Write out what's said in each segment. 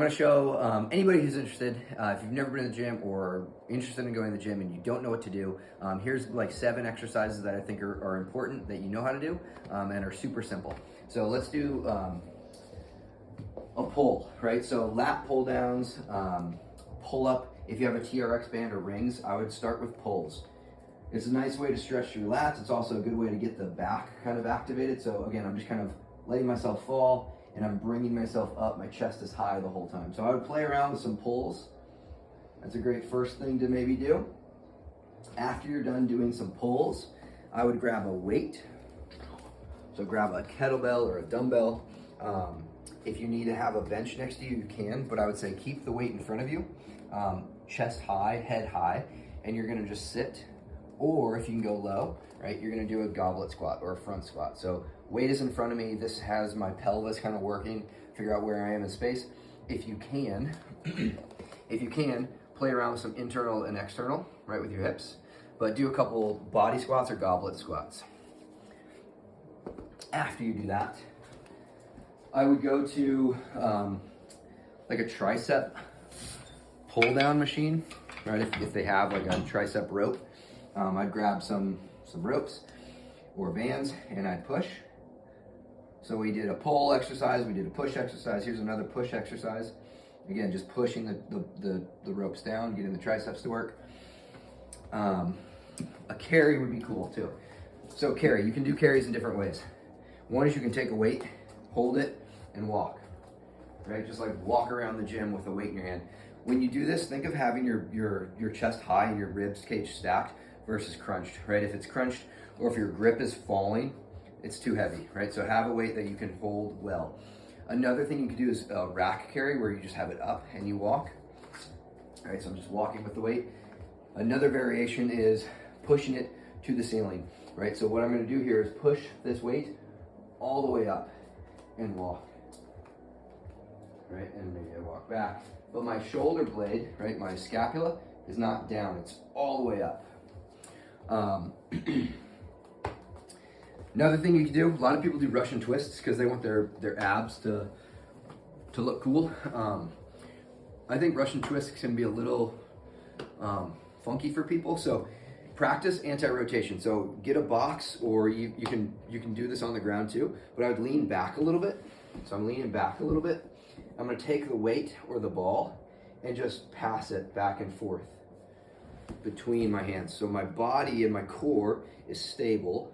I'm going to show anybody who's interested, if you've never been to the gym or interested in going to the gym and you don't know what to do, here's like 7 exercises that I think are important that you know how to do and are super simple. So let's do a pull, right? So lat pull downs, pull up. If you have a TRX band or rings, I would start with pulls. It's a nice way to stretch your lats. It's also a good way to get the back kind of activated. So again, I'm just kind of letting myself fall and I'm bringing myself up. My chest is high the whole time. So I would play around with some pulls. That's a great first thing to maybe do. After you're done doing some pulls, I would grab a weight. So grab a kettlebell or a dumbbell. If you need to have a bench next to you, you can, but I would say keep the weight in front of you, chest high, head high, and you're gonna just sit. Or if you can go low, right, you're gonna do a goblet squat or a front squat. So weight is in front of me. This has my pelvis kind of working, figure out where I am in space. If you can, play around with some internal and external, right, with your hips, but do a couple body squats or goblet squats. After you do that, I would go to like a tricep pull down machine, right? If they have like a tricep rope, I'd grab some ropes or bands and I'd push. So we did a pull exercise, we did a push exercise. Here's another push exercise. Again, just pushing the ropes down, getting the triceps to work. A carry would be cool too. So carry, you can do carries in different ways. One is you can take a weight, hold it, and walk, right? Just like walk around the gym with a weight in your hand. When you do this, think of having your chest high and your ribs cage stacked versus crunched, right? If it's crunched or if your grip is falling, it's too heavy, right? So have a weight that you can hold well. Another thing you can do is a rack carry where you just have it up and you walk. All right, so I'm just walking with the weight. Another variation is pushing it to the ceiling, right? So what I'm gonna do here is push this weight all the way up and walk, right? And maybe I walk back. But my shoulder blade, right, my scapula is not down, it's all the way up. Another thing you can do, a lot of people do Russian twists because they want their abs to look cool. I think Russian twists can be a little funky for people, so practice anti-rotation. So get a box, or you can do this on the ground too, but I would lean back a little bit. So I'm leaning back a little bit. I'm gonna take the weight or the ball and just pass it back and forth between my hands. So my body and my core is stable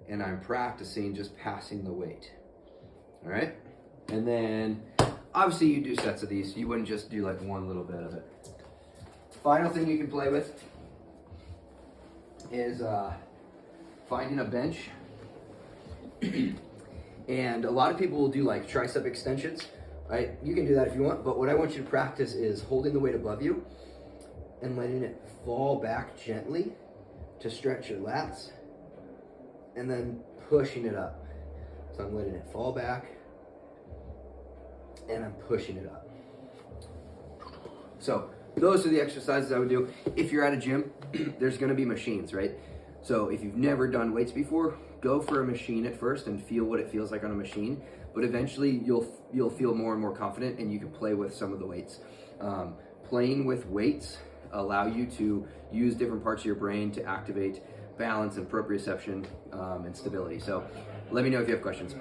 and I'm practicing just passing the weight. All right? And then obviously you do sets of these. You wouldn't just do like one little bit of it. Final thing you can play with is finding a bench. And a lot of people will do like tricep extensions, right? You can do that if you want, but what I want you to practice is holding the weight above you and letting it fall back gently to stretch your lats and then pushing it up. So I'm letting it fall back and I'm pushing it up. So those are the exercises I would do. If you're at a gym, there's gonna be machines, right? So if you've never done weights before, go for a machine at first and feel what it feels like on a machine. But eventually you'll feel more and more confident and you can play with some of the weights. Playing with weights allow you to use different parts of your brain to activate balance and proprioception and stability. So let me know if you have questions.